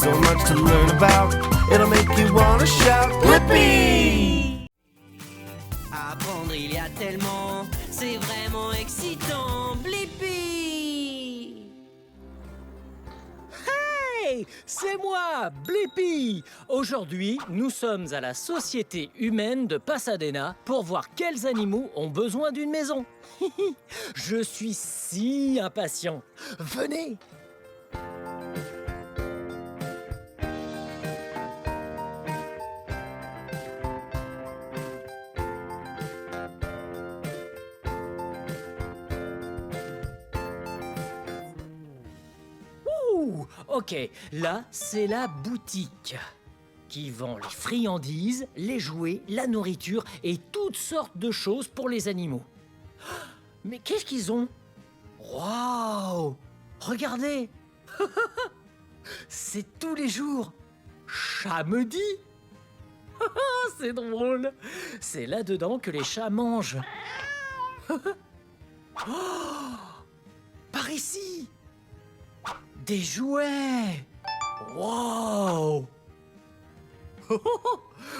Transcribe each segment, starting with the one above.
So much to learn about, it'll make you wanna shout, Blippi! Apprendre il y a tellement, c'est vraiment excitant, Blippi! Hey, c'est moi, Blippi. Aujourd'hui, nous sommes à la Société humaine de Pasadena pour voir quels animaux ont besoin d'une maison. Je suis si impatient. Venez. Ok, là, c'est la boutique qui vend les friandises, les jouets, la nourriture et toutes sortes de choses pour les animaux. Mais qu'est-ce qu'ils ont? Waouh! Regardez! C'est tous les jours. Chat-medi! C'est drôle! C'est là-dedans que les chats mangent. Oh, par ici! Des jouets! Wow!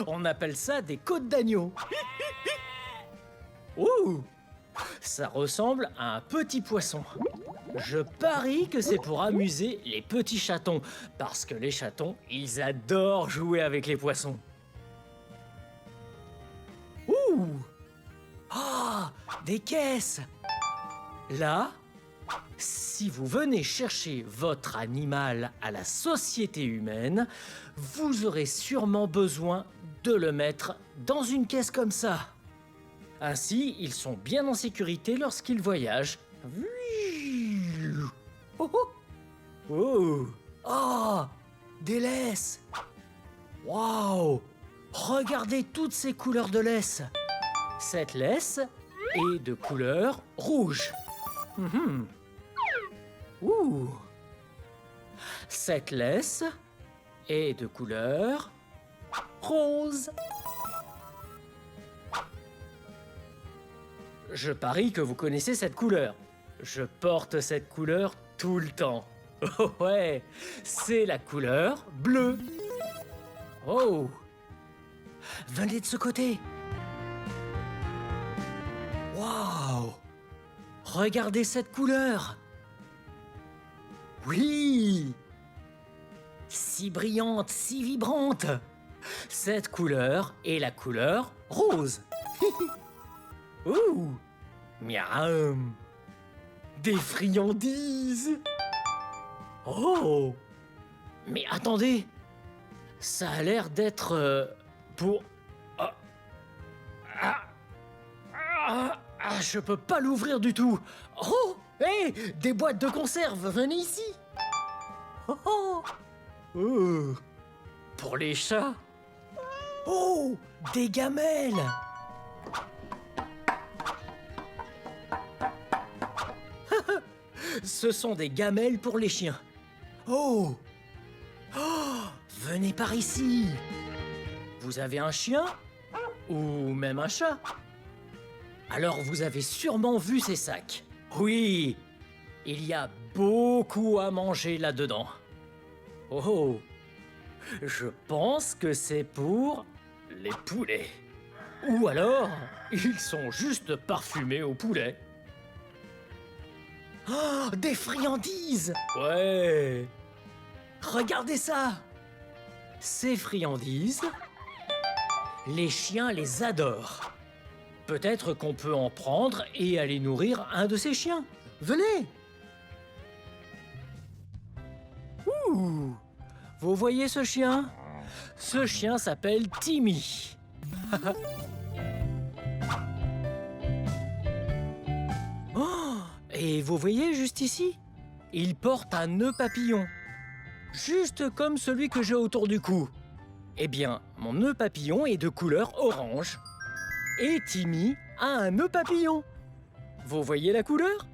On appelle ça des côtes d'agneau. Ouh! Ça ressemble à un petit poisson. Je parie que c'est pour amuser les petits chatons, parce que les chatons, ils adorent jouer avec les poissons. Ouh! Ah! Des caisses! Là, si vous venez chercher votre animal à la société humaine, vous aurez sûrement besoin de le mettre dans une caisse comme ça. Ainsi, ils sont bien en sécurité lorsqu'ils voyagent. Oh, oh. Oh. Oh, des laisses. Waouh! Regardez toutes ces couleurs de laisse. Cette laisse est de couleur rouge. Ouh. Cette laisse est de couleur rose. Je parie que vous connaissez cette couleur. Je porte cette couleur tout le temps. Oh ouais, c'est la couleur bleue. Oh, venez de ce côté. Waouh, regardez cette couleur. Oui, si brillante, si vibrante. Cette couleur est la couleur rose. Ouh, miam, des friandises. Oh, mais attendez, ça a l'air d'être pour... je peux pas l'ouvrir du tout. Oh, hé, des boîtes de conserve, venez ici. Oh, oh, pour les chats. Oh, des gamelles. Ce sont des gamelles pour les chiens. Oh, oh, venez par ici. Vous avez un chien ou même un chat? Alors vous avez sûrement vu ces sacs. Oui, il y a beaucoup à manger là-dedans. Oh, je pense que c'est pour les poulets. Ou alors, ils sont juste parfumés au poulet. Oh, des friandises! Ouais! Regardez ça! Ces friandises, les chiens les adorent. Peut-être qu'on peut en prendre et aller nourrir un de ces chiens. Venez! Ouh! Vous voyez ce chien? Ce chien s'appelle Timmy. Oh! Et vous voyez juste ici? Il porte un nœud papillon. Juste comme celui que j'ai autour du cou. Eh bien, mon nœud papillon est de couleur orange. Et Timmy a un nœud papillon. Vous voyez la couleur?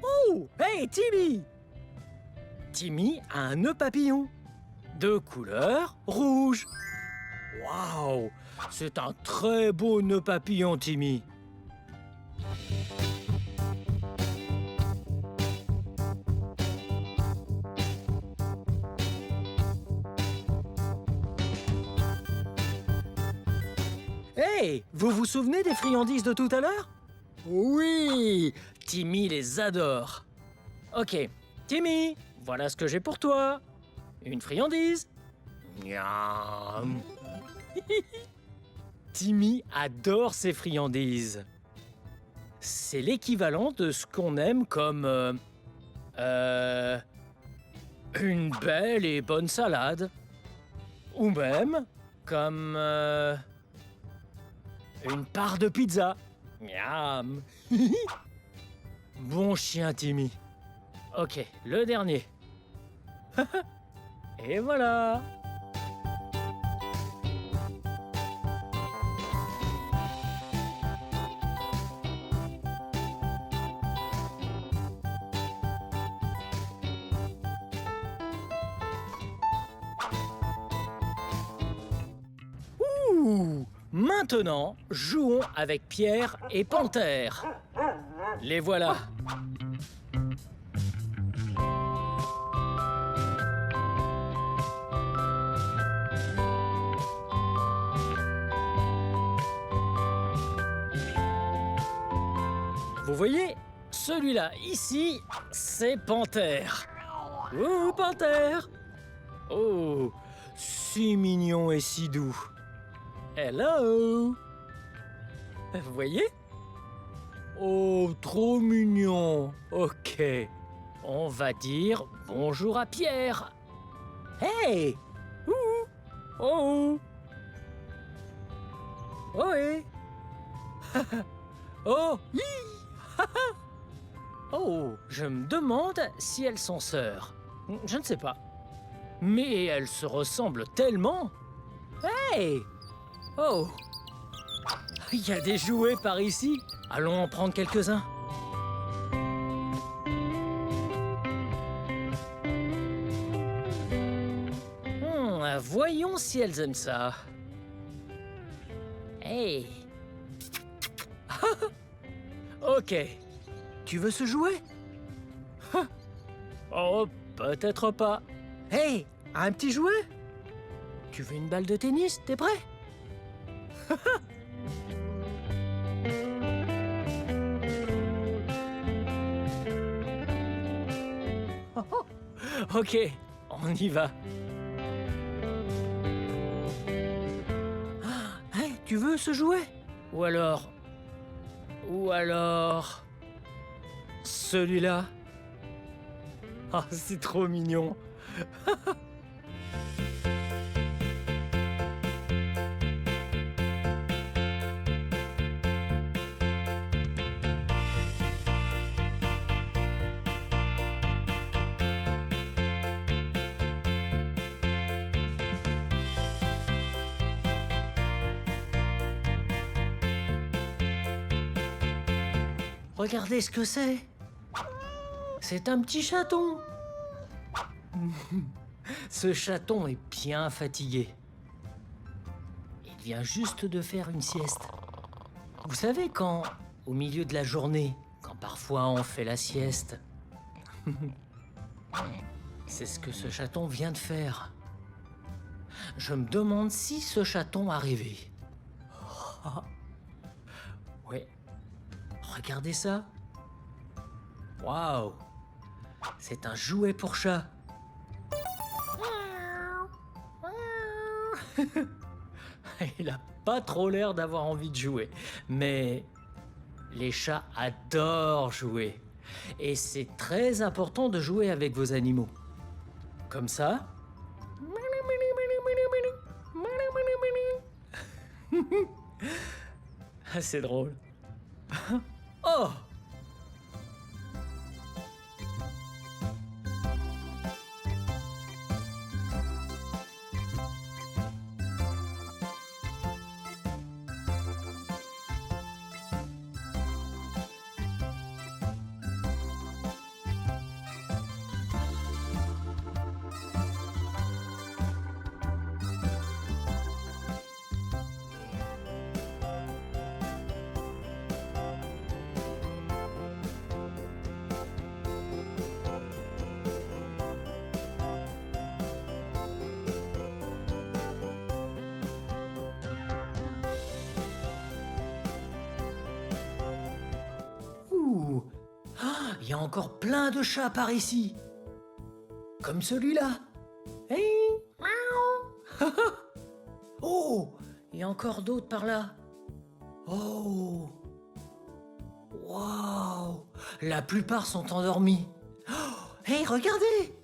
Oh! Hey, Timmy! Timmy a un nœud papillon. De couleur rouge. Waouh! C'est un très beau nœud papillon, Timmy. Hey, vous vous souvenez des friandises de tout à l'heure? Oui, Timmy les adore. Ok, Timmy, voilà ce que j'ai pour toi. Une friandise. Miam. Timmy adore ses friandises. C'est l'équivalent de ce qu'on aime comme... une belle et bonne salade. Ou même comme... une part de pizza. Miam. Bon chien, Timmy. Ok, le dernier. Et voilà. Ouh. Maintenant, jouons avec Pierre et Panthère. Les voilà. Vous voyez, celui-là ici, c'est Panthère. Ouh, Panthère. Oh, si mignon et si doux. Hello. Vous voyez? Oh, trop mignon. Ok. On va dire bonjour à Pierre. Hey. Ouh. Oh. Oui. Oh. Hi. Oh, je me demande si elles sont sœurs. Je ne sais pas. Mais elles se ressemblent tellement. Hey. Oh. Il y a des jouets par ici. Allons en prendre quelques-uns. Voyons si elles aiment ça. Hey. Ok. Tu veux ce jouet? Oh, peut-être pas. Hey, un petit jouet? Tu veux une balle de tennis? T'es prêt? Ok, on y va. Hey, tu veux ce jouet? Ou alors... celui-là. Ah, c'est trop mignon. Regardez ce que c'est. C'est un petit chaton. Ce chaton est bien fatigué. Il vient juste de faire une sieste. Vous savez quand, au milieu de la journée, quand parfois on fait la sieste, c'est ce que ce chaton vient de faire. Je me demande si ce chaton a rêvé. Ouais. Regardez ça. Waouh. C'est un jouet pour chat. Il a pas trop l'air d'avoir envie de jouer. Mais les chats adorent jouer. Et c'est très important de jouer avec vos animaux. Comme ça. C'est drôle. Oh! il y a encore plein de chats par ici. Comme celui-là. Hey, miaou. Oh, il y a encore d'autres par là. Oh. Waouh. La plupart sont endormis. Oh, hey, regardez.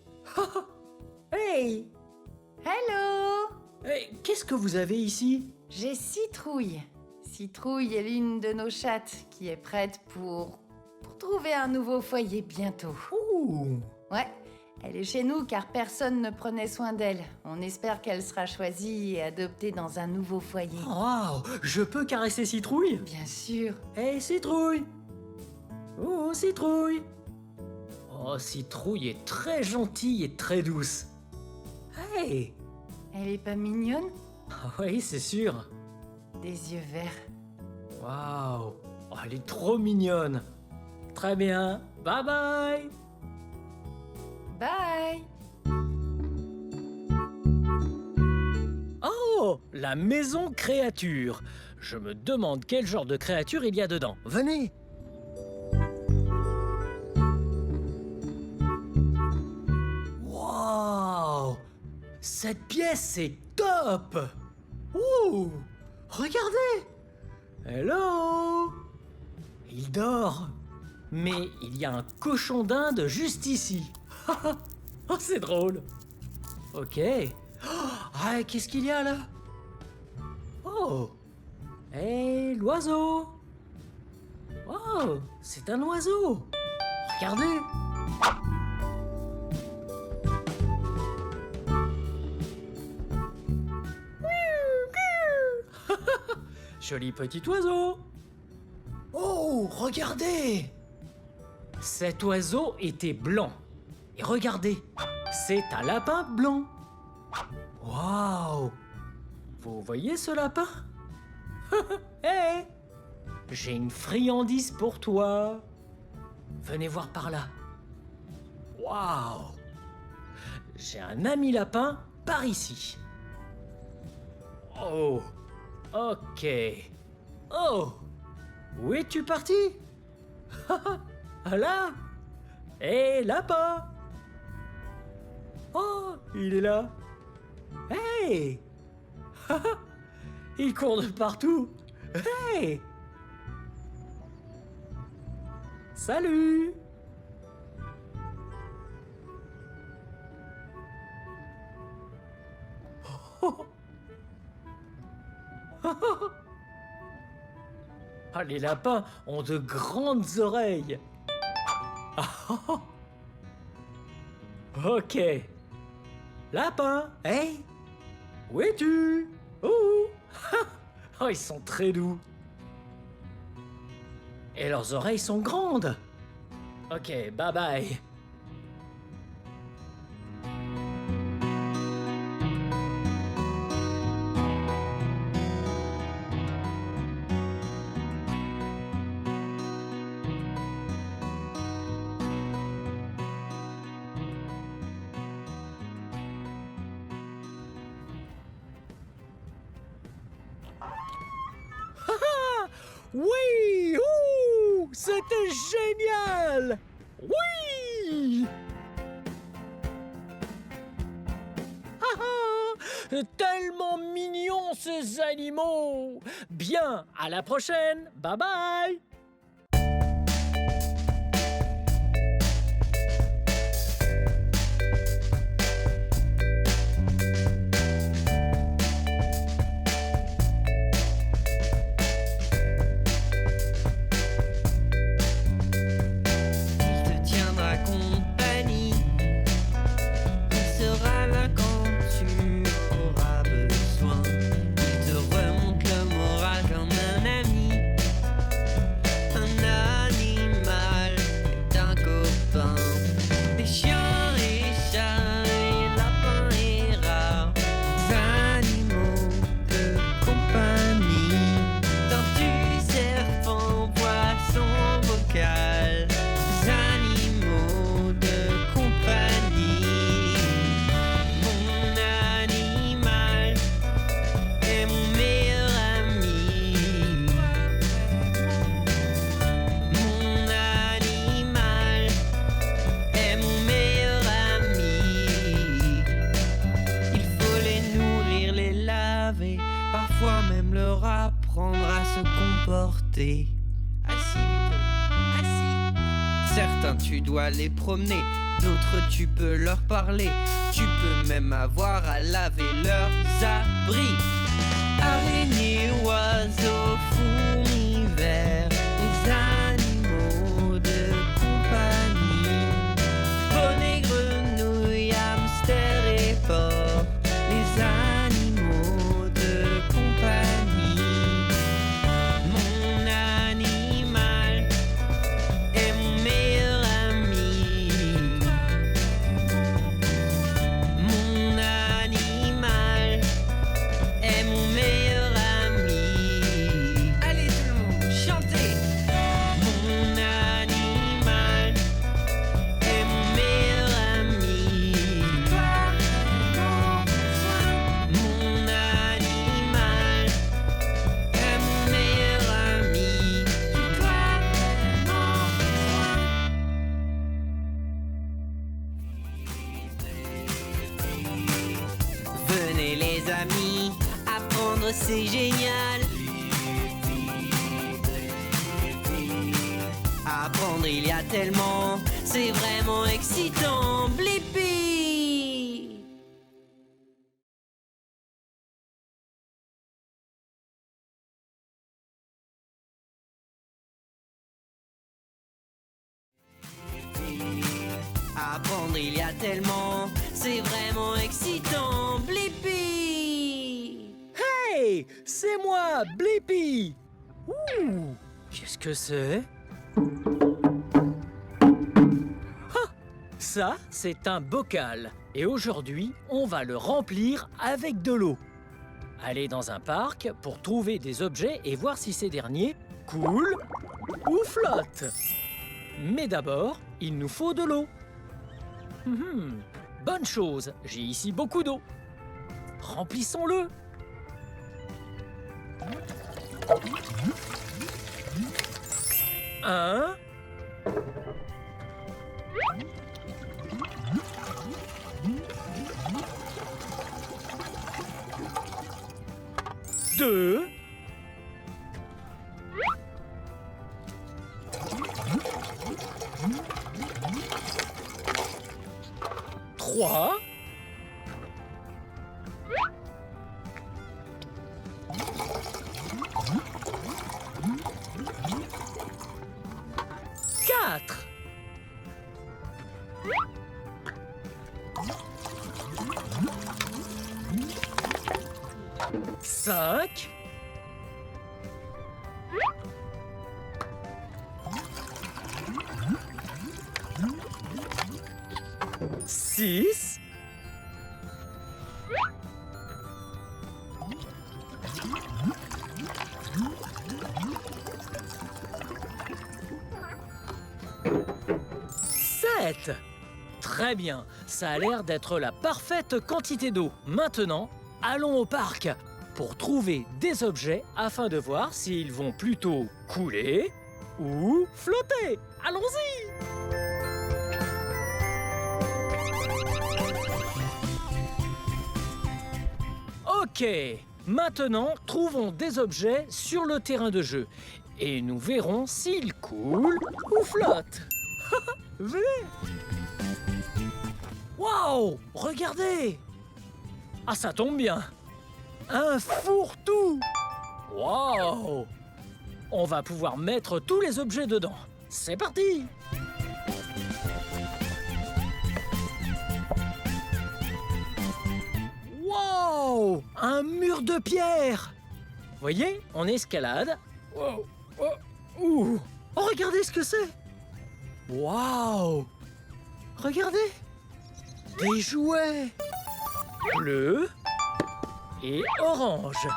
Hey. Hello! Hey, qu'est-ce que vous avez ici? J'ai Citrouille. Citrouille est l'une de nos chattes qui est prête pour trouver un nouveau foyer bientôt. Ouh. Ouais, elle est chez nous car personne ne prenait soin d'elle. On espère qu'elle sera choisie et adoptée dans un nouveau foyer. Waouh, je peux caresser Citrouille? Bien sûr. Hey, Citrouille. Oh, Citrouille. Oh, Citrouille est très gentille et très douce. Hey. Elle est pas mignonne? Oui, c'est sûr. Des yeux verts. Waouh, oh, elle est trop mignonne. Très bien, bye bye. Bye! Oh, la maison créature. Je me demande quel genre de créature il y a dedans. Venez. Waouh, cette pièce est top. Ouh, regardez. Hello. Il dort. Mais il y a un cochon d'Inde juste ici. Oh, c'est drôle. Ok. Ah, qu'est-ce qu'il y a là? Oh. Hé, l'oiseau. Oh, c'est un oiseau. Regardez. Joli petit oiseau. Oh, regardez. Cet oiseau était blanc. Et regardez, c'est un lapin blanc. Waouh! Vous voyez ce lapin? Hé! J'ai une friandise pour toi. Venez voir par là. Waouh! J'ai un ami lapin par ici. Oh! Ok. Oh! Où es-tu parti? Là! Hé, lapin! Oh, il est là. Hey! Il court de partout. Hey! Salut! Ah, les lapins ont de grandes oreilles. Ok. Lapin, hey! Où es-tu? Oh! Oh, ils sont très doux. Et leurs oreilles sont grandes. Ok, bye bye. Oui! Ouh! C'était génial! Oui! Ah ah! Tellement mignons ces animaux! Bien, à la prochaine! Bye bye! Il te tiendra compagnie. Il sera là quand tu auras besoin. Il te remonte le moral comme un ami. apprendre à se comporter. Assis, Vito, assis. Certains tu dois les promener, d'autres tu peux leur parler. Tu peux même avoir à laver leurs abris. Araignées, oiseaux, fourmis, vers, les animaux de compagnie. Poneys, grenouilles, hamsters et porcs, les animaux de compagnie. Mon animal est mon meilleur ami. Mon animal est mon meilleur ami. Allez tout le monde, chantez. Mon animal est mon meilleur ami. Mon animal est mon meilleur ami. Venez les amis, apprendre c'est génial. Apprendre il y a tellement, c'est vraiment excitant. Blippi! Apprendre il y a tellement, c'est vraiment excitant. Blippi! Hey, c'est moi, Blippi. Ouh, qu'est-ce que c'est? Ah, ça, c'est un bocal. Et aujourd'hui, on va le remplir avec de l'eau. Aller dans un parc pour trouver des objets et voir si ces derniers coulent ou flottent. Mais d'abord, il nous faut de l'eau. Bonne chose, j'ai ici beaucoup d'eau. Remplissons-le. Un. Deux. Trois. Quatre. Cinq. Six. Sept. Très bien, ça a l'air d'être la parfaite quantité d'eau. Maintenant, allons au parc pour trouver des objets afin de voir s'ils vont plutôt couler ou flotter. Allons-y! Ok, maintenant, trouvons des objets sur le terrain de jeu et nous verrons s'ils coulent ou flottent. Venez! Waouh! Regardez! Ah, ça tombe bien! Un fourre-tout! Waouh! On va pouvoir mettre tous les objets dedans. C'est parti! Wow! Un mur de pierre! Voyez, on escalade. Wow! Oh! Ouh! Oh, regardez ce que c'est! Waouh! Regardez! Des jouets! Bleu et orange.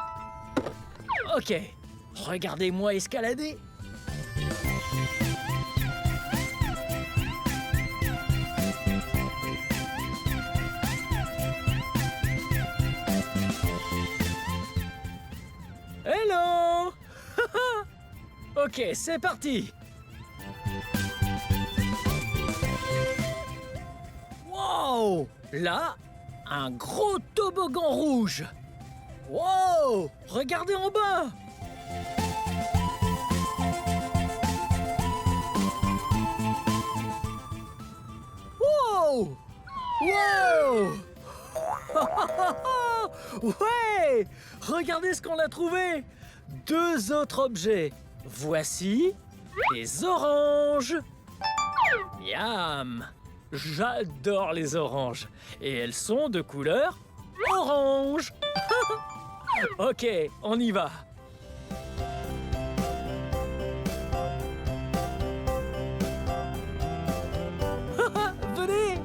Ok, regardez-moi escalader. Hello! Ok, c'est parti! Wow! Là, un gros toboggan rouge! Wow! Regardez en bas! Wow! Wow! Ouais! Regardez ce qu'on a trouvé! 2 autres objets. Voici des oranges. Miam! J'adore les oranges. Et elles sont de couleur orange. Ok, on y va. Venez!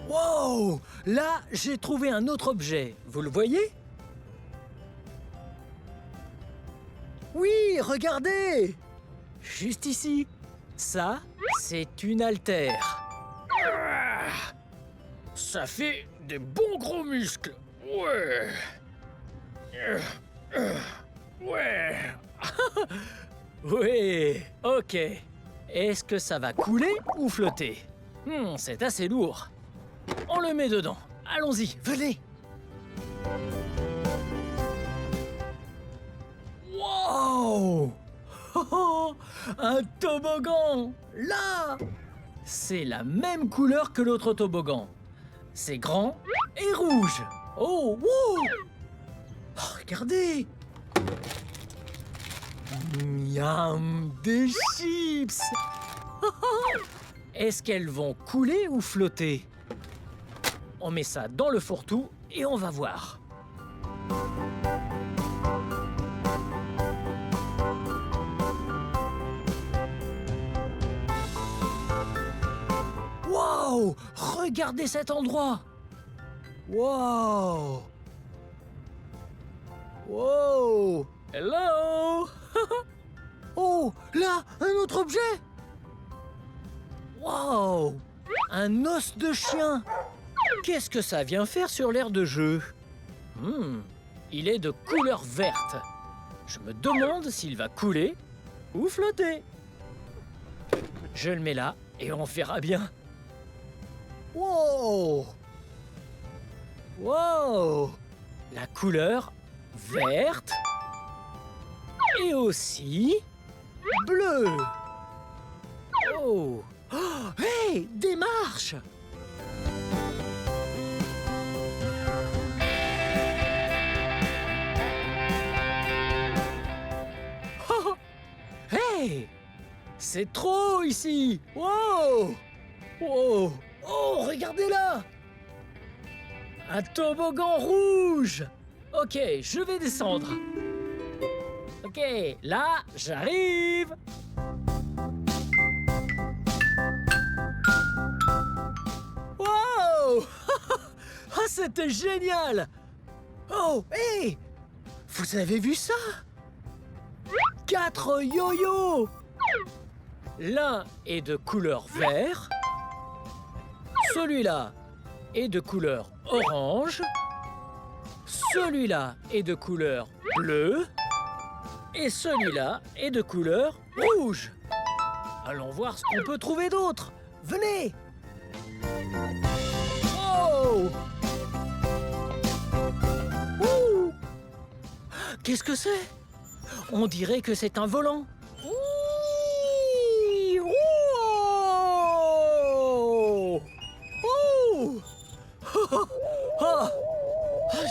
Wow! Là, j'ai trouvé un autre objet. Vous le voyez? Oui, regardez! Juste ici. Ça, c'est une haltère. Ça fait des bons gros muscles. Ouais. Ouais. Oui, ok. Est-ce que ça va couler ou flotter? C'est assez lourd. On le met dedans. Allons-y, venez. Wow! Un toboggan! Là! C'est la même couleur que l'autre toboggan. C'est grand et rouge. Oh, wow! Oh, regardez! Miam! Des chips! Est-ce qu'elles vont couler ou flotter? On met ça dans le fourre-tout et on va voir. Wow! Regardez cet endroit! Wow! Wow! Hello! Oh! Là, un autre objet! Wow! Un os de chien! Qu'est-ce que ça vient faire sur l'aire de jeu? Il est de couleur verte. Je me demande s'il va couler ou flotter. Je le mets là et on verra bien. Wow! Wow! La couleur verte et aussi bleue. Oh! Oh! Hey! Des marches! Oh! Hey! C'est trop ici! Wow! Wow! Oh, regardez là! Un toboggan rouge! Ok, je vais descendre. Ok, là, j'arrive! Wow! Ah, c'était génial! Oh, hé! Vous avez vu ça? 4 yo-yo! L'un est de couleur vert. Celui-là est de couleur orange. Celui-là est de couleur bleue. Et celui-là est de couleur rouge. Allons voir ce qu'on peut trouver d'autre. Venez! Oh! Ouh! Qu'est-ce que c'est? On dirait que c'est un volant. Ouh! Oh! Oh! Ah!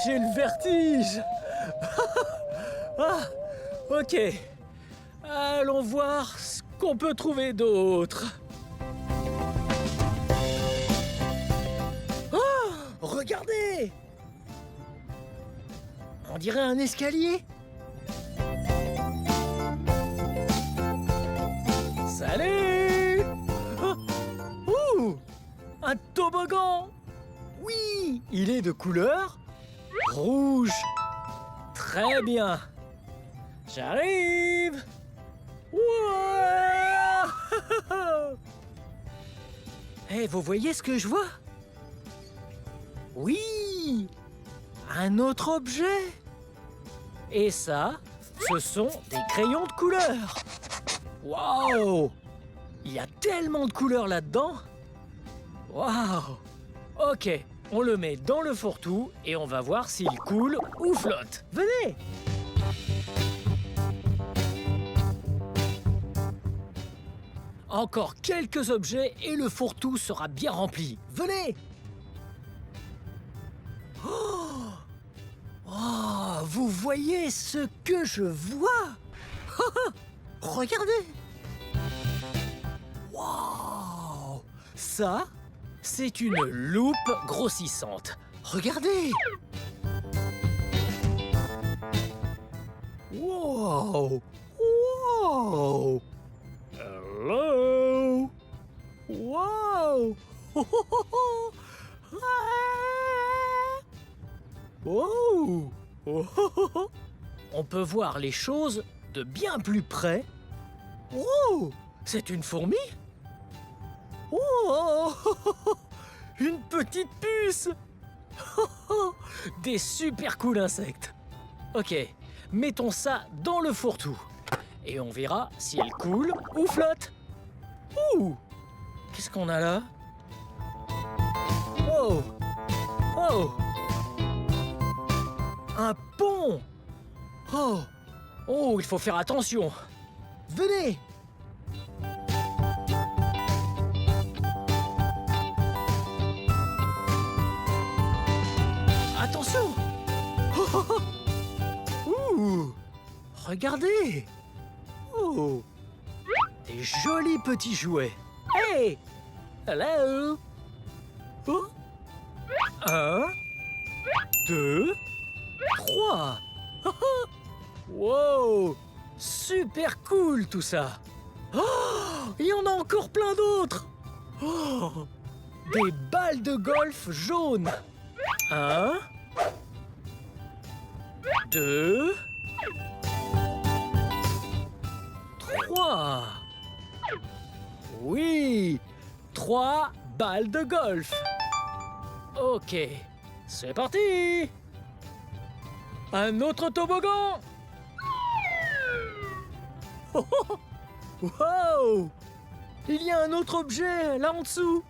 J'ai le vertige. Ah! Ok. Allons voir ce qu'on peut trouver d'autre. Oh! Regardez! On dirait un escalier. Salut! Oh! Ouh! Un toboggan! Oui! Il est de couleur rouge. Très bien. J'arrive! Ouah! Eh, vous voyez ce que je vois? Oui! Un autre objet! Et ça, ce sont des crayons de couleur! Waouh! Il y a tellement de couleurs là-dedans! Waouh! Ok, On le met dans le fourre-tout et on va voir s'il coule ou flotte. Venez! Encore quelques objets et le fourre-tout sera bien rempli. Venez! Oh! Oh, vous voyez ce que je vois? Regardez! Waouh! Ça, c'est une loupe grossissante. Regardez! Wow! Wow! Hello! Wow! Oh, oh, oh, oh. Ah. Wow! Oh, oh, oh, oh. On peut voir les choses de bien plus près. Oh! C'est une fourmi? Oh! Une petite puce! Des super cool insectes. Ok, mettons ça dans le fourre-tout. Et on verra si elle coule ou flotte. Ouh! Qu'est-ce qu'on a là? Oh! Oh! Un pont! Oh! Oh, il faut faire attention. Venez! Attention! Oh, oh, oh. Ouh! Regardez! Oh! Des jolis petits jouets. Hey! Hello! Oh! 1, 2, 3. Wow! Super cool tout ça! Oh! Il y en a encore plein d'autres! Oh! Des balles de golf jaunes! 1, 2, 3. Oui! 3 balles de golf! Ok, c'est parti! Un autre toboggan! Oh, oh, oh. Wow! Il y a un autre objet là en dessous!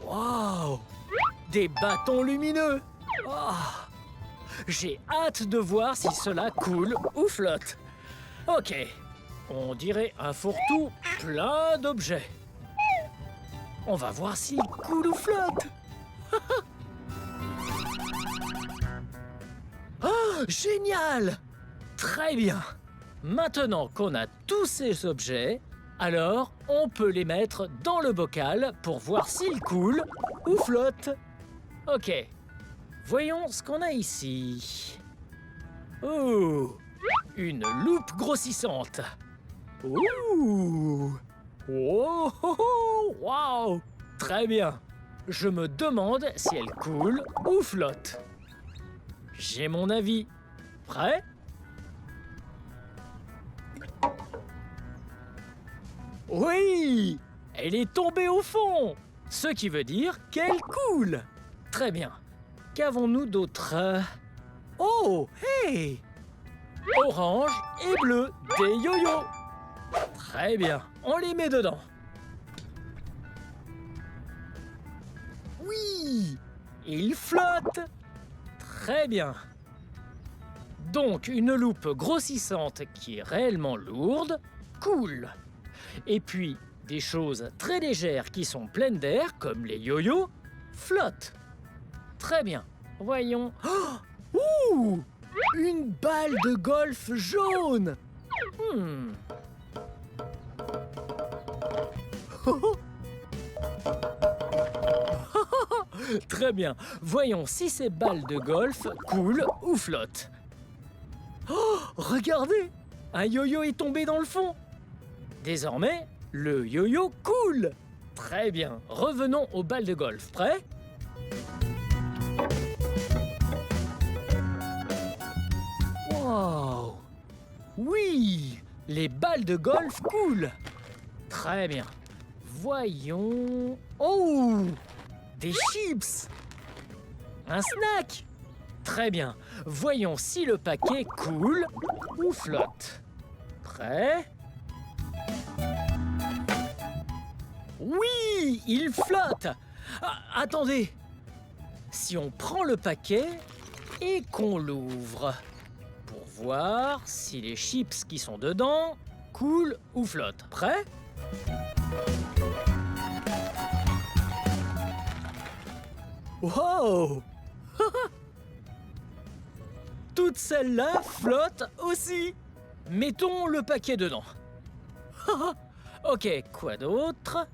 Wow! Des bâtons lumineux! Oh. J'ai hâte de voir si cela coule ou flotte. Ok, on dirait un fourre-tout plein d'objets. On va voir s'il coule ou flotte. Oh, génial! Très bien. Maintenant qu'on a tous ces objets, alors on peut les mettre dans le bocal pour voir s'ils coulent ou flottent. Ok. Voyons ce qu'on a ici. Oh, une loupe grossissante. Ouh. Oh, oh, oh, wow. Très bien. Je me demande si elle coule ou flotte. J'ai mon avis. Prêt? Oui! Elle est tombée au fond, ce qui veut dire qu'elle coule. Très bien. Qu'avons-nous d'autre? Oh, hey! Orange et bleu, des yo-yo. Très bien, on les met dedans. Oui! Ils flottent. Très bien. Donc, une loupe grossissante qui est réellement lourde, coule. Et puis, des choses très légères qui sont pleines d'air, comme les yo-yo, flottent. Très bien. Voyons. Oh! Ouh! Une balle de golf jaune. Très bien. Voyons si ces balles de golf coulent ou flottent. Oh, regardez! Un yo-yo est tombé dans le fond. Désormais, le yo-yo coule. Très bien. Revenons aux balles de golf. Prêt? Wow! Oui! Les balles de golf coulent. Très bien. Voyons... Oh! Des chips! Un snack! Très bien. Voyons si le paquet coule ou flotte. Prêt? Oui! Il flotte! Ah, attendez! si on prend le paquet et qu'on l'ouvre pour voir si les chips qui sont dedans coulent ou flottent. Prêt? Wow! Toutes celles-là flottent aussi. Mettons le paquet dedans. Ok, quoi d'autre?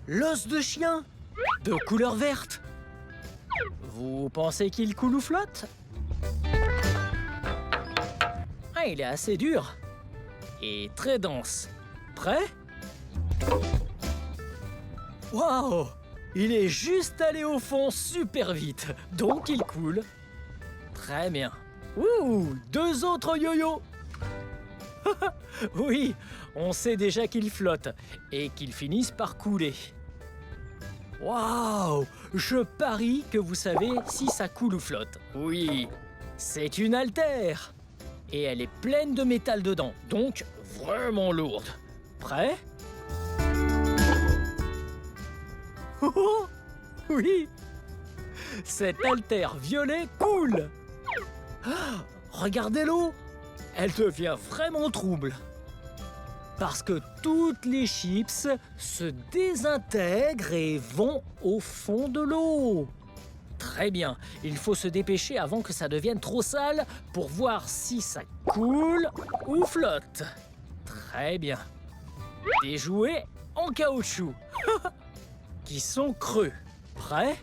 L'os de chien de couleur verte. Vous pensez qu'il coule ou flotte? Ah, il est assez dur et très dense. Prêt? Waouh! Il est juste allé au fond super vite, donc il coule. Très bien. Ouh, 2 autres yo-yo. Oui, on sait déjà qu'ils flottent et qu'ils finissent par couler. Waouh! Je parie que vous savez si ça coule ou flotte. Oui, c'est une haltère. Et elle est pleine de métal dedans, donc vraiment lourde. Prêt? Oh, oui! Cette haltère violet coule. Ah, regardez l'eau! Elle devient vraiment trouble. Parce que toutes les chips se désintègrent et vont au fond de l'eau. Très bien, il faut se dépêcher avant que ça devienne trop sale pour voir si ça coule ou flotte. Très bien. Des jouets en caoutchouc qui sont creux. Prêt?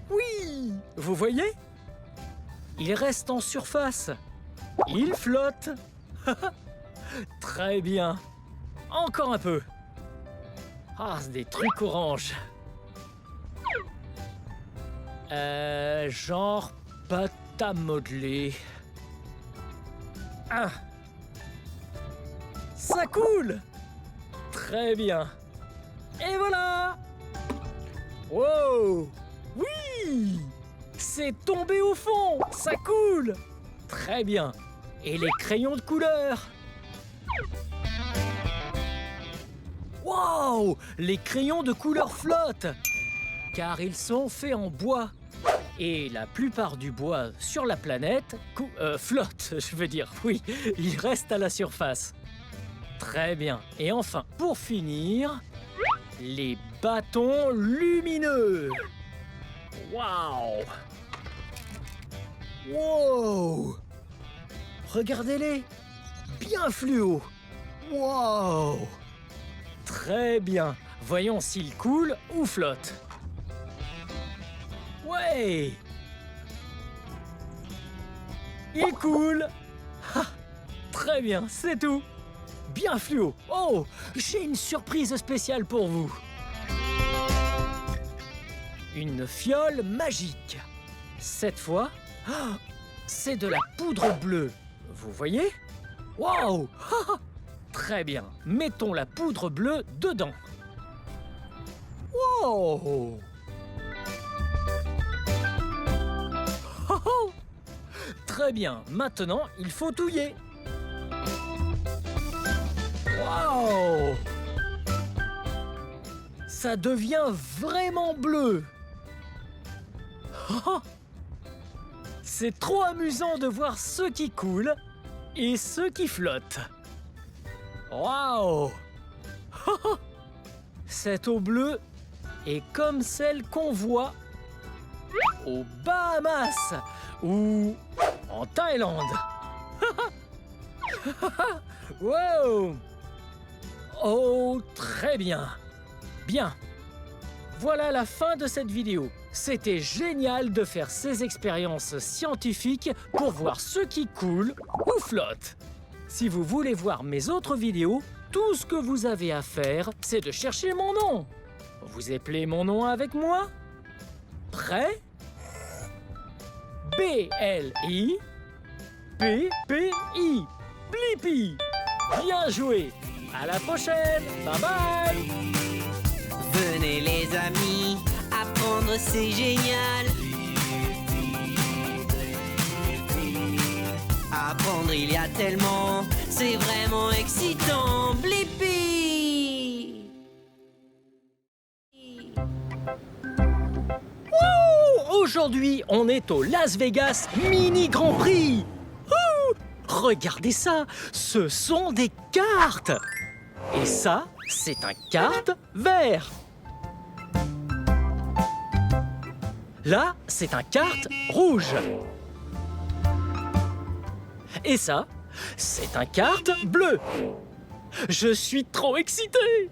Oui! Vous voyez? Ils restent en surface. Ils flottent. Très bien. Encore un peu. Ah, c'est des trucs oranges. Genre pâte à modeler. Ah. Ça coule. Très bien. Et voilà. Wow. Oui. C'est tombé au fond. Ça coule. Très bien. Et les crayons de couleur? Wow! Les crayons de couleur flottent! Car ils sont faits en bois. Et la plupart du bois sur la planète flotte, je veux dire, oui, il reste à la surface. Très bien. Et enfin, pour finir, les bâtons lumineux. Waouh! Wow! Regardez-les, bien fluo. Wow! Très bien. Voyons s'ils coulent ou flottent. Ouais! Ils coulent. Ah, très bien, c'est tout. Bien fluo. Oh, j'ai une surprise spéciale pour vous. Une fiole magique. Cette fois, c'est de la poudre bleue. Vous voyez? Waouh! Très bien. Mettons la poudre bleue dedans. Wow! Très bien. Maintenant, il faut touiller. Wow! Ça devient vraiment bleu. C'est trop amusant de voir ceux qui coulent et ceux qui flottent. Waouh! Cette eau bleue est comme celle qu'on voit aux Bahamas ou en Thaïlande. Wow! Oh, très bien. Bien. Voilà la fin de cette vidéo. C'était génial de faire ces expériences scientifiques pour voir ce qui coule ou flotte. Si vous voulez voir mes autres vidéos, tout ce que vous avez à faire, c'est de chercher mon nom. Vous appelez mon nom avec moi? Prêt? B-L-I P-P-I. Blippi. Bien joué. À la prochaine. Bye bye. Venez les amis, apprendre c'est génial. Apprendre il y a tellement, c'est vraiment excitant. Blippi. Aujourd'hui, on est au Las Vegas Mini Grand Prix. Ouh, regardez ça, ce sont des cartes. Et ça, c'est un kart vert. Là, c'est un kart rouge. Et ça, c'est un kart bleu. Je suis trop excité.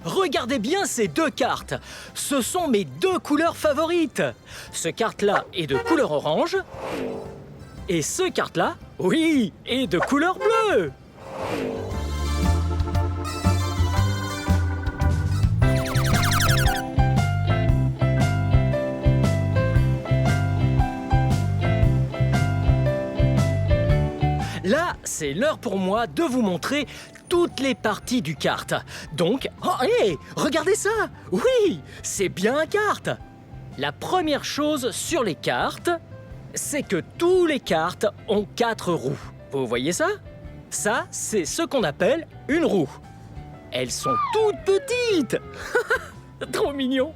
Regardez bien ces deux cartes. Ce sont mes deux couleurs favorites. Ce kart-là est de couleur orange. Et ce kart-là, oui, est de couleur bleue. Là, c'est l'heure pour moi de vous montrer toutes les parties du kart. Donc, oh, hé, regardez ça! Oui, c'est bien un kart! La première chose sur les cartes, c'est que tous les karts ont 4 roues. Vous voyez ça? Ça, c'est ce qu'on appelle une roue. Elles sont toutes petites! Trop mignon!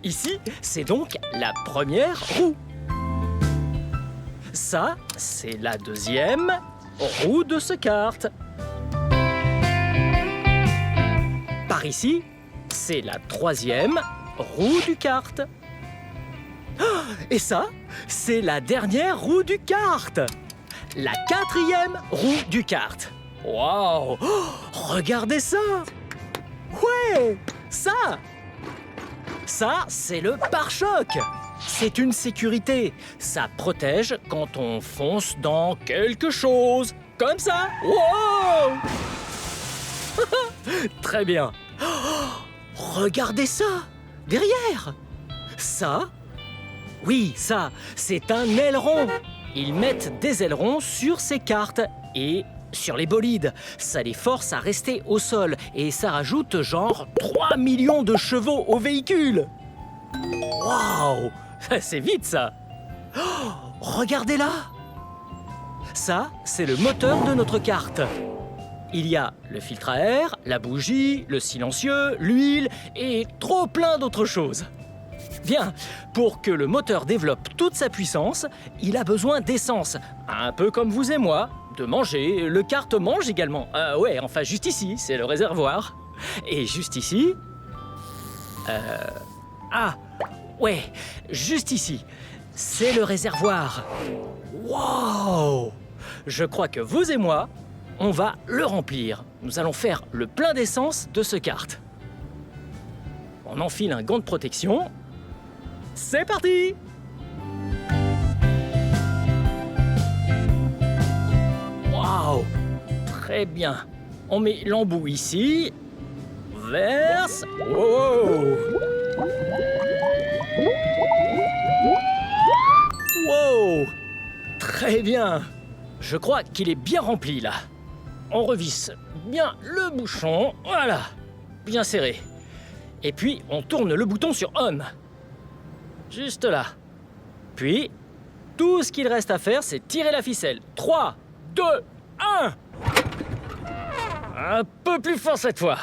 Ici, c'est donc la première roue. Ça, c'est la deuxième roue de ce kart. Par ici, c'est la troisième roue du kart. Et ça, c'est la dernière roue du kart. La quatrième roue du kart. Waouh! Regardez ça! Ouais! Ça, c'est le pare-choc. C'est une sécurité. Ça protège quand on fonce dans quelque chose. Comme ça. Wow! Très bien. Regardez ça. Derrière. Ça. Oui, ça, c'est un aileron. Ils mettent des ailerons sur ces cartes et sur les bolides. Ça les force à rester au sol. Et ça rajoute genre 3 millions de chevaux au véhicule. Waouh! C'est vite, ça! Oh, regardez là! Ça, c'est le moteur de notre carte. Il y a le filtre à air, la bougie, le silencieux, l'huile et trop plein d'autres choses. Bien, pour que le moteur développe toute sa puissance, il a besoin d'essence. Un peu comme vous et moi, de manger. Le kart mange également. Ouais, enfin, juste ici, c'est le réservoir. Et juste ici... Ah, ouais, juste ici, c'est le réservoir. Wow! Je crois que vous et moi, on va le remplir. Nous allons faire le plein d'essence de ce kart. On enfile un gant de protection. C'est parti! Waouh! Très bien. On met l'embout ici. Verse. Wow! Wow! Très bien. Je crois qu'il est bien rempli, là. On revisse bien le bouchon. Voilà. Bien serré. Et puis, on tourne le bouton sur On. Juste là. Puis, tout ce qu'il reste à faire, c'est tirer la ficelle. 3, 2, 1. Un peu plus fort cette fois.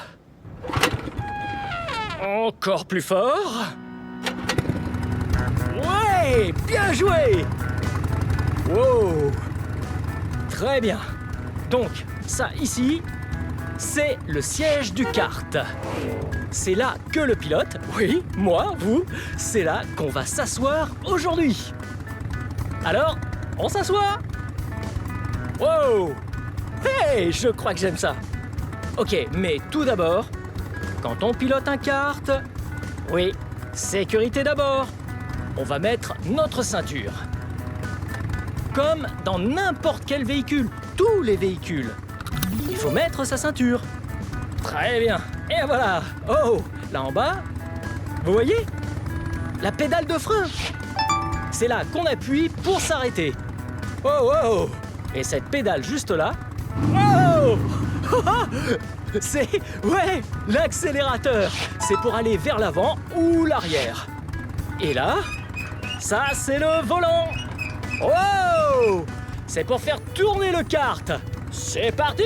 Encore plus fort. Ouais, bien joué. Wow. Très bien. Donc, ça ici, c'est le siège du kart. C'est là que le pilote, oui, moi, vous, c'est là qu'on va s'asseoir aujourd'hui. Alors, on s'assoit. Wow. Hey, je crois que j'aime ça. Ok, mais tout d'abord, quand on pilote un kart, oui, sécurité d'abord. On va mettre notre ceinture. Comme dans n'importe quel véhicule, tous les véhicules. Il faut mettre sa ceinture. Très bien. Et voilà. Oh, là en bas, vous voyez? La pédale de frein. C'est là qu'on appuie pour s'arrêter. Oh, oh. Et cette pédale juste là. Oh. C'est, ouais, l'accélérateur. C'est pour aller vers l'avant ou l'arrière. Et là, ça c'est le volant. Oh! C'est pour faire tourner le kart. C'est parti!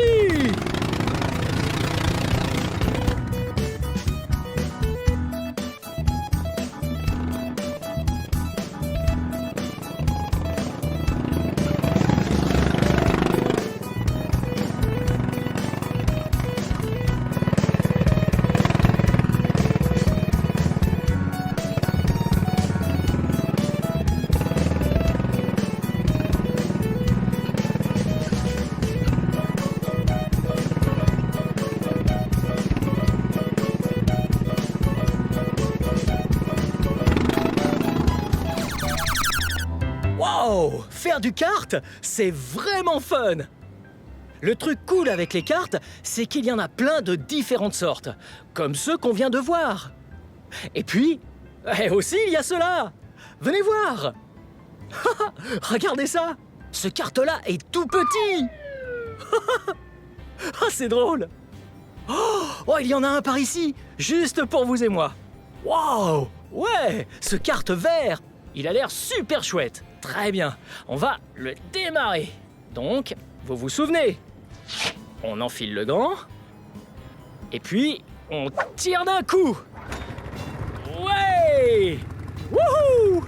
Wow! Faire du kart, c'est vraiment fun! Le truc cool avec les karts, c'est qu'il y en a plein de différentes sortes, comme ceux qu'on vient de voir. Et puis, aussi il y a ceux-là! Venez voir! Regardez ça! Ce kart-là est tout petit! Ah, c'est drôle! Oh, il y en a un par ici, juste pour vous et moi. Wow! Ouais! Ce kart vert, il a l'air super chouette. Très bien, on va le démarrer. Donc, vous vous souvenez, on enfile le gant, et puis on tire d'un coup. Ouais! Wouhou!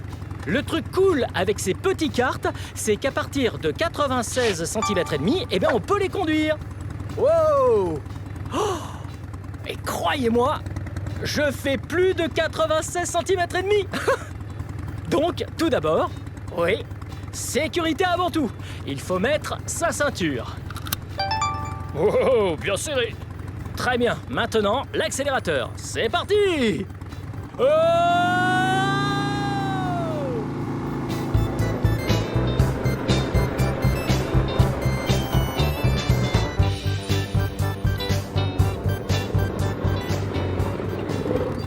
Le truc cool avec ces petits karts, c'est qu'à partir de 96 cm et demi, eh bien on peut les conduire. Wow! Oh! Et croyez-moi, je fais plus de 96 cm et demi. Donc, tout d'abord, oui, sécurité avant tout. Il faut mettre sa ceinture. Oh, bien serré. Très bien, maintenant, l'accélérateur. C'est parti! Oh!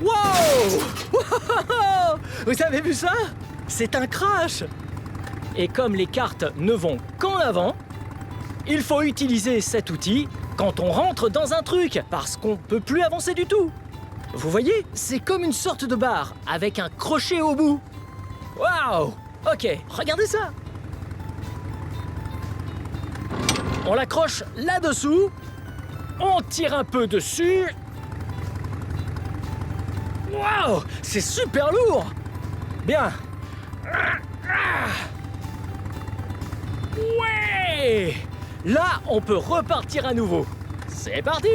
Wow! Vous avez vu ça? C'est un crash! Et comme les karts ne vont qu'en avant, il faut utiliser cet outil quand on rentre dans un truc, parce qu'on ne peut plus avancer du tout. Vous voyez? C'est comme une sorte de barre, avec un crochet au bout. Waouh! Ok, regardez ça! On l'accroche là-dessous, on tire un peu dessus. Waouh! C'est super lourd! Bien. Ouais! Là, on peut repartir à nouveau. C'est parti!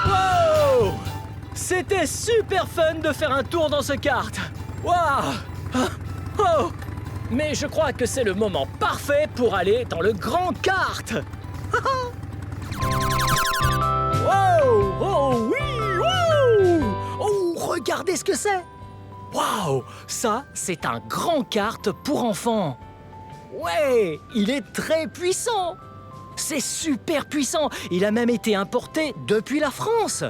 Wow! C'était super fun de faire un tour dans ce kart. Waouh! Oh! Mais je crois que c'est le moment parfait pour aller dans le grand kart. Wow! Oh oui! Wow! Oh, regardez ce que c'est! Waouh! Ça, c'est un grand kart pour enfants. Ouais! Il est très puissant. C'est super puissant. Il a même été importé depuis la France.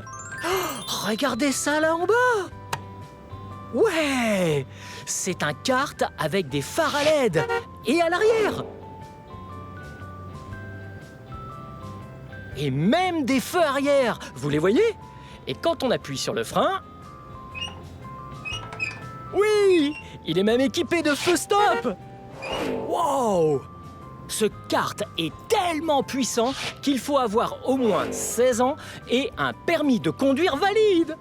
Oh, regardez ça là en bas! Ouais! C'est un kart avec des phares à LED et à l'arrière. Et même des feux arrière, vous les voyez? Et quand on appuie sur le frein... Oui! Il est même équipé de feux stop! Wow! Ce kart est tellement puissant qu'il faut avoir au moins 16 ans et un permis de conduire valide.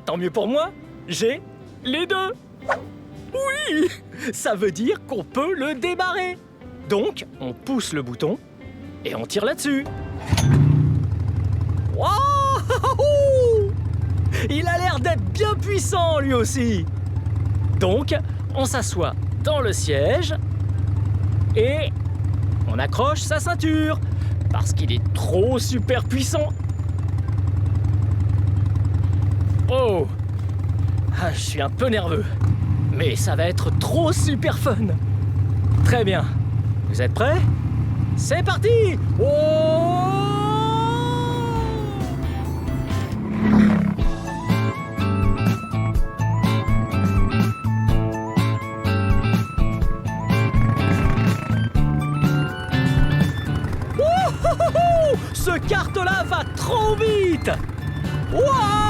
Tant mieux pour moi, j'ai les deux. Oui! Ça veut dire qu'on peut le démarrer. Donc, on pousse le bouton et on tire là-dessus. Wow! Il a l'air d'être bien puissant, lui aussi. Donc, on s'assoit dans le siège et on accroche sa ceinture. Parce qu'il est trop super puissant. Oh! Ah, je suis un peu nerveux. Mais ça va être trop super fun. Très bien. Vous êtes prêts? C'est parti! Oh! Wouhouhou! Ce kart-là va trop vite! Wouah!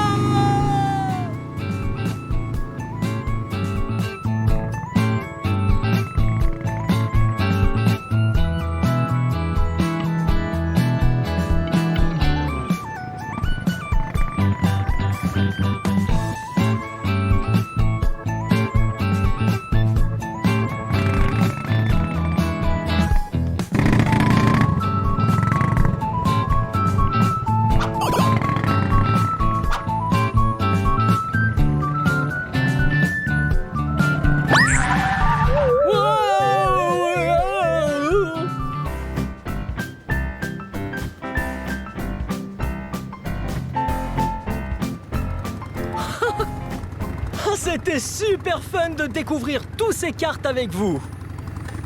C'était super fun de découvrir tous ces cartes avec vous.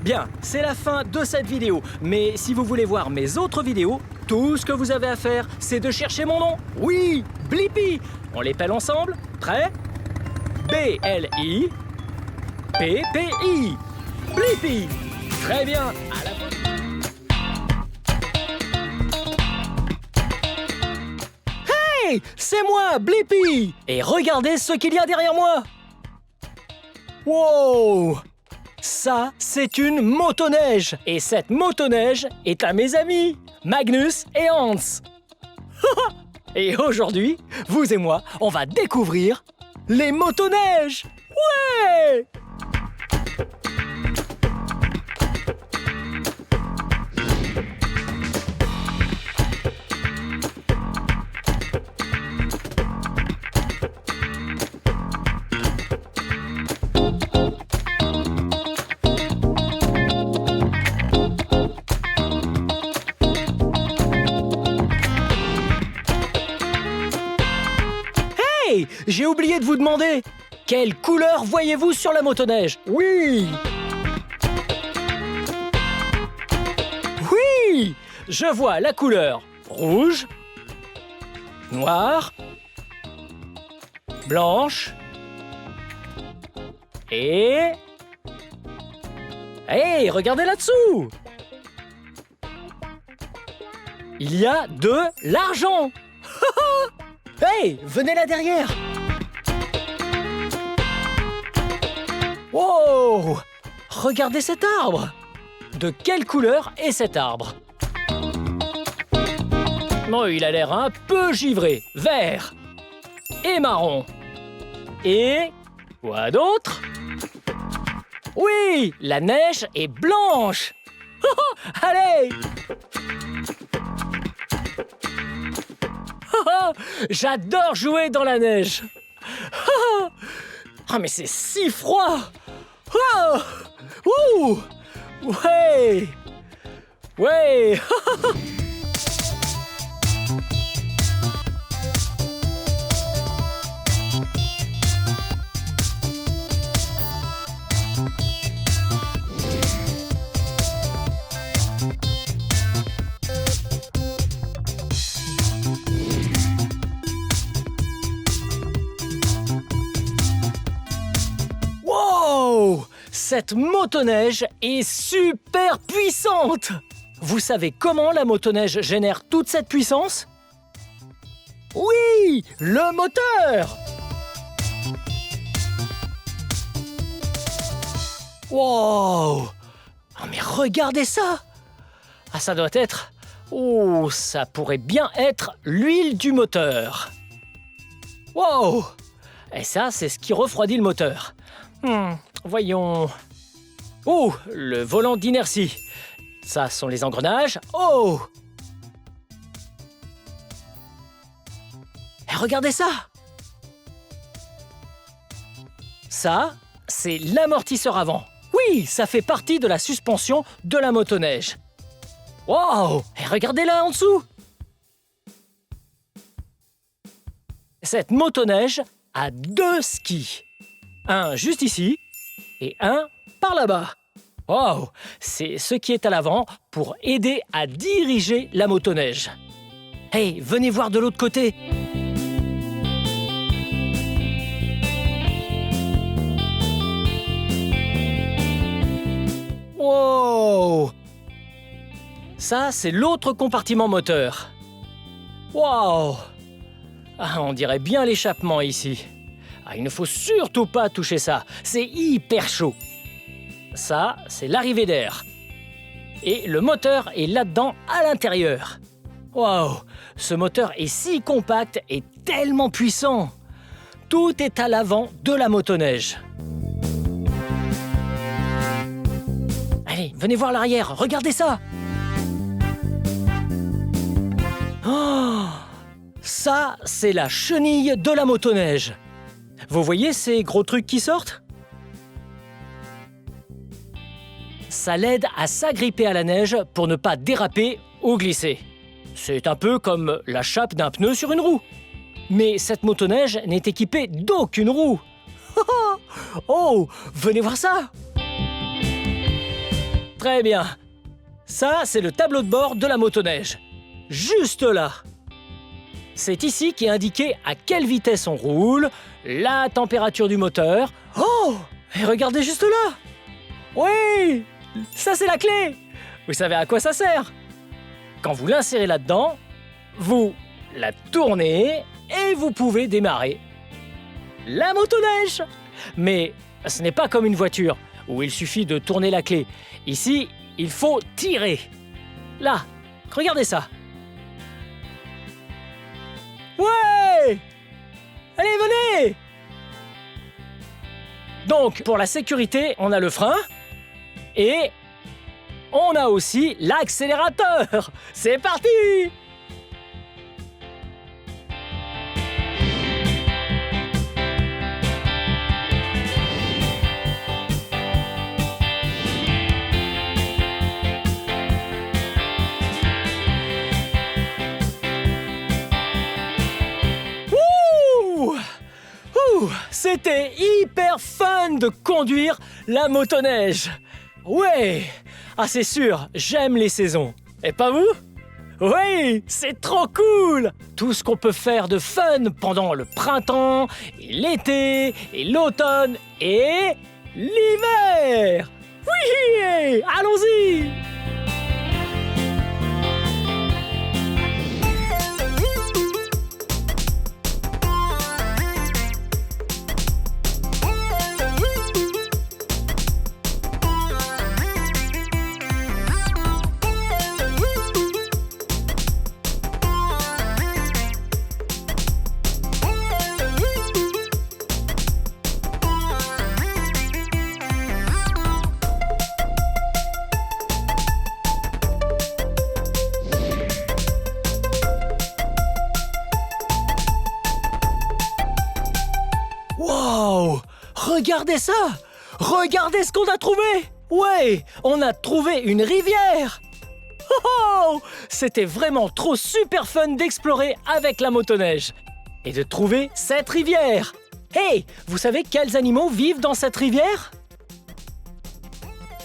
Bien, c'est la fin de cette vidéo. Mais si vous voulez voir mes autres vidéos, tout ce que vous avez à faire, c'est de chercher mon nom. Oui, Blippi. On l'épelle ensemble. Prêt? B-L-I P-P-I. Blippi. Très bien. À la prochaine. Hey, c'est moi, Blippi. Et regardez ce qu'il y a derrière moi. Wow! Ça, c'est une motoneige. Et cette motoneige est à mes amis, Magnus et Hans. Et aujourd'hui, vous et moi, on va découvrir les motoneiges. Ouais! Hey, j'ai oublié de vous demander, quelle couleur voyez-vous sur la motoneige? Oui! Oui! Je vois la couleur rouge, noire, blanche et... Hey, regardez là-dessous! Il y a de l'argent! Hey, venez là derrière! Wow! Regardez cet arbre! De quelle couleur est cet arbre? Oh, il a l'air un peu givré. Vert et marron. Et quoi d'autre? Oui, la neige est blanche. Allez! J'adore jouer dans la neige. Ah, mais c'est si froid. Ouh. Ouais. Ouais. Wow! Cette motoneige est super puissante! Vous savez comment la motoneige génère toute cette puissance? Oui! Le moteur! Wow! Oh, mais regardez ça! Ah, ça doit être... Oh, ça pourrait bien être l'huile du moteur. Wow! Et ça, c'est ce qui refroidit le moteur. Voyons... Oh, le volant d'inertie. Ça sont les engrenages. Oh! Et regardez ça! Ça, c'est l'amortisseur avant. Oui, ça fait partie de la suspension de la motoneige. Wow! Et regardez là en dessous! Cette motoneige a 2 skis. Un juste ici et un par là-bas. Wow! C'est ce qui est à l'avant pour aider à diriger la motoneige. Hey, venez voir de l'autre côté! Wow! Ça, c'est l'autre compartiment moteur. Wow! Ah, on dirait bien l'échappement ici. Ah, il ne faut surtout pas toucher ça. C'est hyper chaud. Ça, c'est l'arrivée d'air. Et le moteur est là-dedans à l'intérieur. Wow! Ce moteur est si compact et tellement puissant. Tout est à l'avant de la motoneige. Allez, venez voir l'arrière, regardez ça! Oh! Ça, c'est la chenille de la motoneige. Vous voyez ces gros trucs qui sortent? Ça l'aide à s'agripper à la neige pour ne pas déraper ou glisser. C'est un peu comme la chape d'un pneu sur une roue. Mais cette motoneige n'est équipée d'aucune roue. Oh, venez voir ça! Très bien. Ça, c'est le tableau de bord de la motoneige. Juste là. C'est ici qu'est indiqué à quelle vitesse on roule, la température du moteur. Oh! Et regardez juste là! Oui! Ça, c'est la clé! Vous savez à quoi ça sert? Quand vous l'insérez là-dedans, vous la tournez et vous pouvez démarrer. La motoneige! Mais ce n'est pas comme une voiture où il suffit de tourner la clé. Ici, il faut tirer. Là, regardez ça. Ouais! Allez, venez! Donc, pour la sécurité, on a le frein et on a aussi l'accélérateur. C'est parti! C'était hyper fun de conduire la motoneige. Ouais, ah c'est sûr, j'aime les saisons. Et pas vous? Oui, c'est trop cool! Tout ce qu'on peut faire de fun pendant le printemps, et l'été, et l'automne, et l'hiver! Oui, allons-y! Wow! Regardez ça! Regardez ce qu'on a trouvé! Ouais! On a trouvé une rivière! Oh! C'était vraiment trop super fun d'explorer avec la motoneige et de trouver cette rivière! Hey! Vous savez quels animaux vivent dans cette rivière?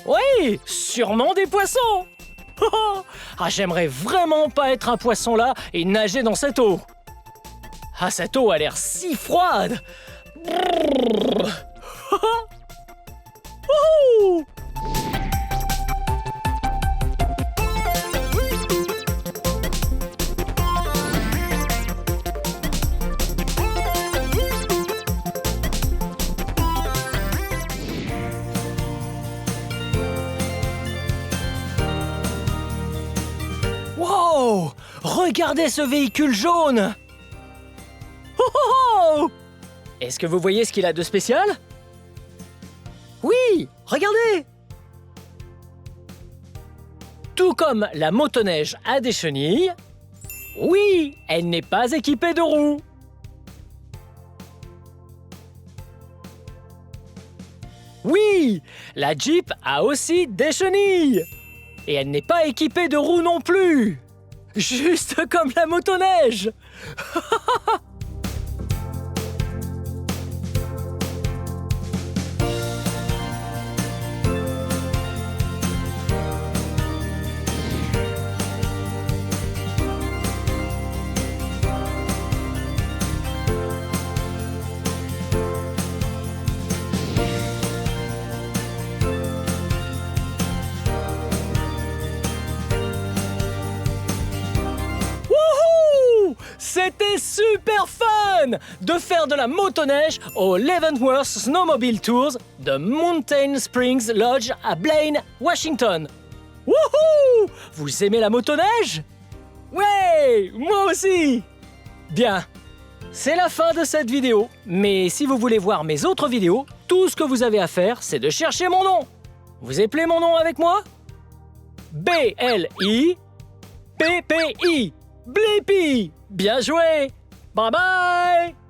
Oui! Sûrement des poissons! Oh! Ah, j'aimerais vraiment pas être un poisson là et nager dans cette eau! Ah, cette eau a l'air si froide! Wouhou! Wow! Regardez ce véhicule jaune! Oh, oh, oh! Est-ce que vous voyez ce qu'il a de spécial? Oui, regardez! Tout comme la motoneige a des chenilles, oui, elle n'est pas équipée de roues. Oui, la Jeep a aussi des chenilles. Et elle n'est pas équipée de roues non plus. Juste comme la motoneige. C'était super fun de faire de la motoneige au Leavenworth Snowmobile Tours de Mountain Springs Lodge à Blaine, Washington. Wouhou! Vous aimez la motoneige? Ouais, moi aussi! Bien, c'est la fin de cette vidéo, mais si vous voulez voir mes autres vidéos, tout ce que vous avez à faire, c'est de chercher mon nom. Vous appelez mon nom avec moi? B-L-I-P-P-I. Blippi! Bien joué! Bye bye!